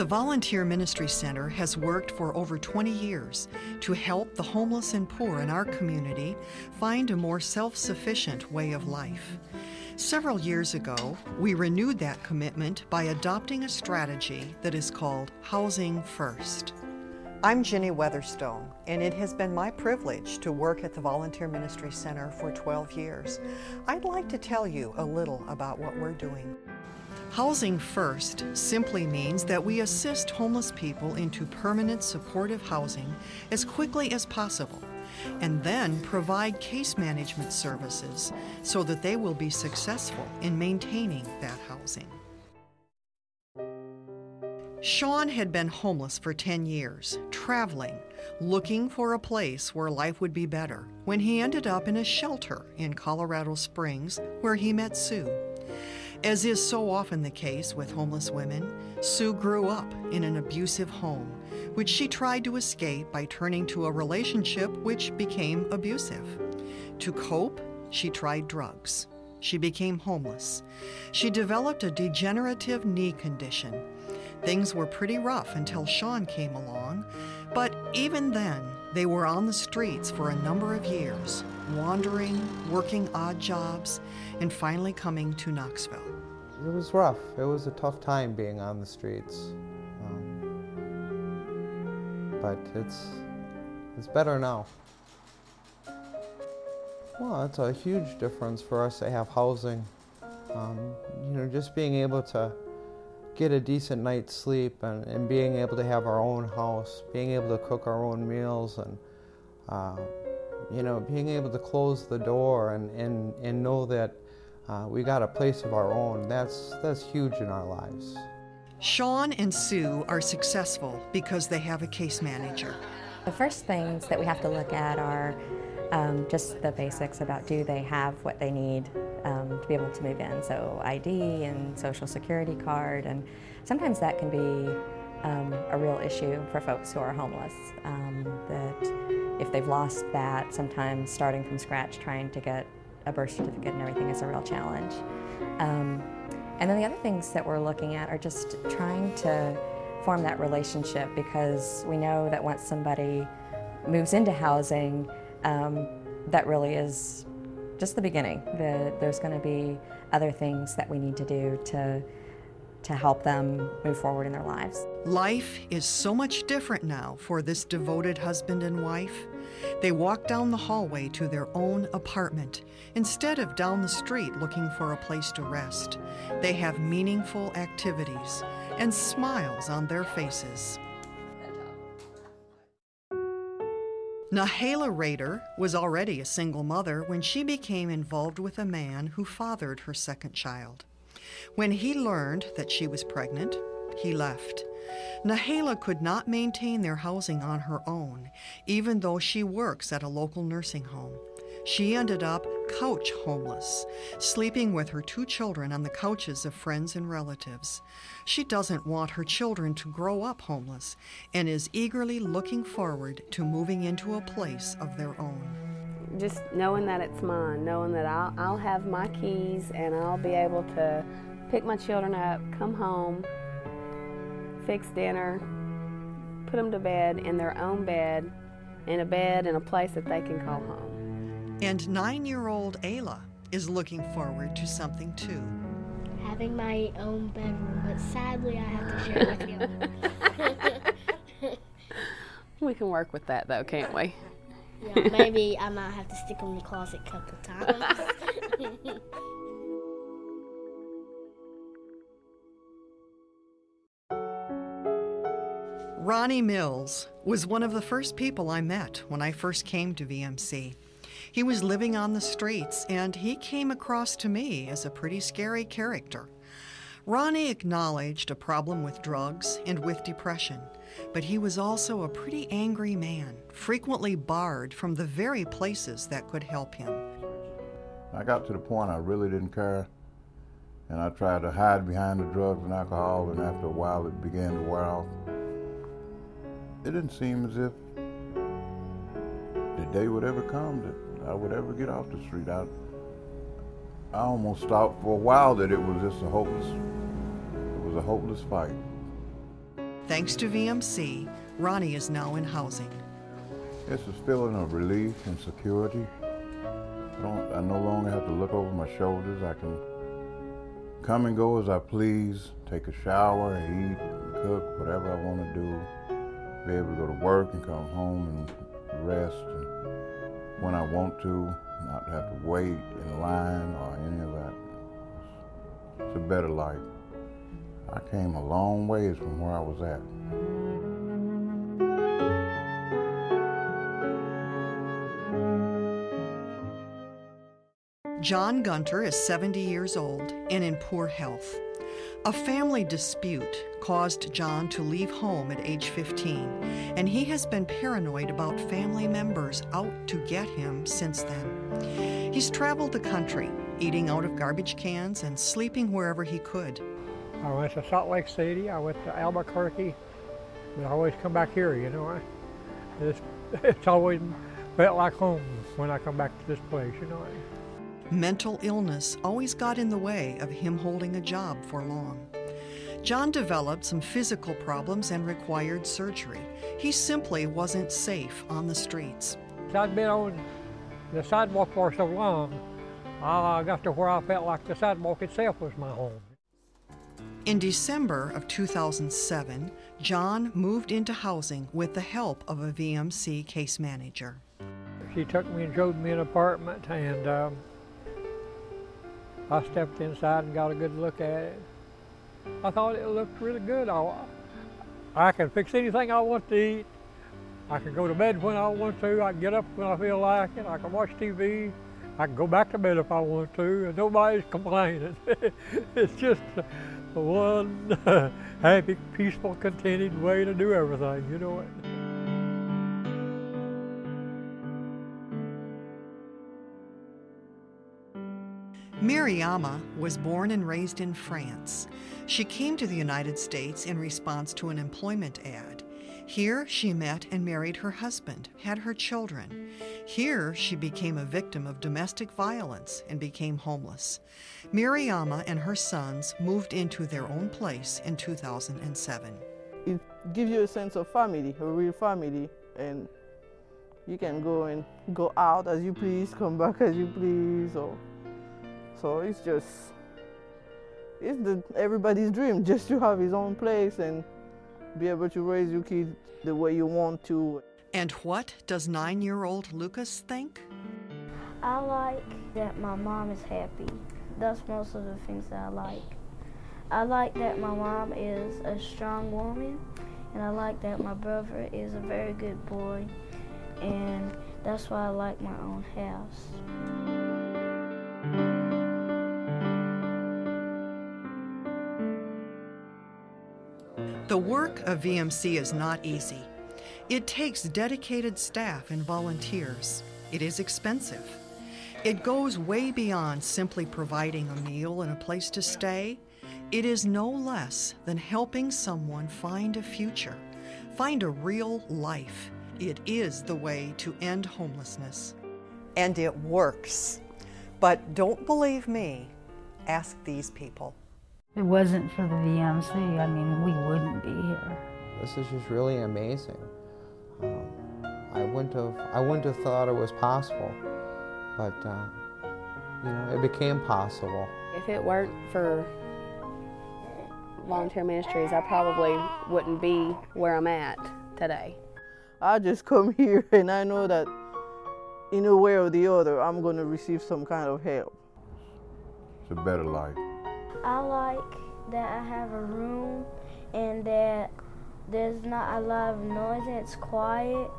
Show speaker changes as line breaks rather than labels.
The Volunteer Ministry Center has worked for over 20 years to help the homeless and poor in our community find a more self-sufficient way of life. Several years ago, we renewed that commitment by adopting a strategy that is called Housing First. I'm Ginny Weatherstone, and it has been my privilege to work at the Volunteer Ministry Center for 12 years. I'd like to tell you a little about what we're doing. Housing First simply means that we assist homeless people into permanent supportive housing as quickly as possible, and then provide case management services so that they will be successful in maintaining that housing. Sean had been homeless for 10 years, traveling, looking for a place where life would be better, when he ended up in a shelter in Colorado Springs where he met Sue. As is so often the case with homeless women, Sue grew up in an abusive home, which she tried to escape by turning to a relationship which became abusive. To cope, she tried drugs. She became homeless. She developed a degenerative knee condition. Things were pretty rough until Sean came along, but even then, they were on the streets for a number of years, wandering, working odd jobs, and finally coming to Knoxville.
It was rough. It was a tough time being on the streets. But it's better now. Well, it's a huge difference for us to have housing. Just being able to get a decent night's sleep and being able to have our own house, being able to cook our own meals, and being able to close the door and know that we got a place of our own. That's huge in our lives.
Sean and Sue are successful because they have a case manager.
The first things that we have to look at are just the basics about do they have what they need to be able to move in. So ID and social security card, and sometimes that can be a real issue for folks who are homeless. That if they've lost that, sometimes starting from scratch trying to get a birth certificate and everything is a real challenge. And then the other things that we're looking at are just trying to form that relationship, because we know that once somebody moves into housing, that really is just the beginning. There's going to be other things that we need to do to help them move forward in their lives.
Life is so much different now for this devoted husband and wife. They walk down the hallway to their own apartment instead of down the street looking for a place to rest. They have meaningful activities and smiles on their faces. Nahala Rader was already a single mother when she became involved with a man who fathered her second child. When he learned that she was pregnant, he left. Nahala could not maintain their housing on her own, even though she works at a local nursing home. She ended up couch homeless, sleeping with her 2 children on the couches of friends and relatives. She doesn't want her children to grow up homeless and is eagerly looking forward to moving into a place of their own.
Just knowing that it's mine, knowing that I'll have my keys and I'll be able to pick my children up, come home, fix dinner, put them to bed in their own bed, in a place that they can call home.
And 9-year-old Ayla is looking forward to something too.
Having my own bedroom, but sadly I have to share with you.
We can work with that though, can't we?
Yeah, maybe I might have to stick them in the closet a couple times.
Ronnie Mills was one of the first people I met when I first came to VMC. He was living on the streets, and he came across to me as a pretty scary character. Ronnie acknowledged a problem with drugs and with depression, but he was also a pretty angry man, frequently barred from the very places that could help him.
I got to the point I really didn't care, and I tried to hide behind the drugs and alcohol, and after a while it began to wear off. It didn't seem as if the day would ever come that I would ever get off the street. I almost thought for a while that it was just a hopeless fight.
Thanks to VMC, Ronnie is now in housing.
It's a feeling of relief and security. I no longer have to look over my shoulders. I can come and go as I please, take a shower, eat, cook, whatever I want to do, be able to go to work and come home and rest and when I want to, not have to wait in line or any of that. It's a better life. I came a long ways from where I was at.
John Gunter is 70 years old and in poor health. A family dispute caused John to leave home at age 15, and he has been paranoid about family members out to get him since then. He's traveled the country, eating out of garbage cans and sleeping wherever he could.
I went to Salt Lake City, I went to Albuquerque, but I always come back here, you know. It's always felt like home when I come back to this place, you know.
Mental illness always got in the way of him holding a job for long. John developed some physical problems and required surgery. He simply wasn't safe on the streets.
I'd been on the sidewalk for so long, I got to where I felt like the sidewalk itself was my home.
In December of 2007, John moved into housing with the help of a VMC case manager.
She took me and showed me an apartment, and I stepped inside and got a good look at it. I thought it looked really good. I can fix anything I want to eat. I can go to bed when I want to. I can get up when I feel like it. I can watch TV. I can go back to bed if I want to, and nobody's complaining. It's just one happy, peaceful, contented way to do everything, you know.
Miriama was born and raised in France. She came to the United States in response to an employment ad. Here she met and married her husband, had her children. Here she became a victim of domestic violence and became homeless. Miriama and her sons moved into their own place in 2007.
It gives you a sense of family, a real family, and you can go out as you please, come back as you please. So it's everybody's dream, just to have his own place and be able to raise your kids the way you want to.
And what does 9-year-old Lucas think?
I like that my mom is happy. That's most of the things that I like. I like that my mom is a strong woman, and I like that my brother is a very good boy, and that's why I like my own house.
The work of VMC is not easy. It takes dedicated staff and volunteers. It is expensive. It goes way beyond simply providing a meal and a place to stay. It is no less than helping someone find a future, find a real life. It is the way to end homelessness. And it works. But don't believe me. Ask these people.
If it wasn't for the VMC, I mean, we wouldn't be here.
This is just really amazing. I wouldn't have thought it was possible, but it became possible.
If it weren't for volunteer ministries, I probably wouldn't be where I'm at today.
I just come here and I know that in a way or the other, I'm going to receive some kind of help.
It's a better life.
I like that I have a room and that there's not a lot of noise and it's quiet.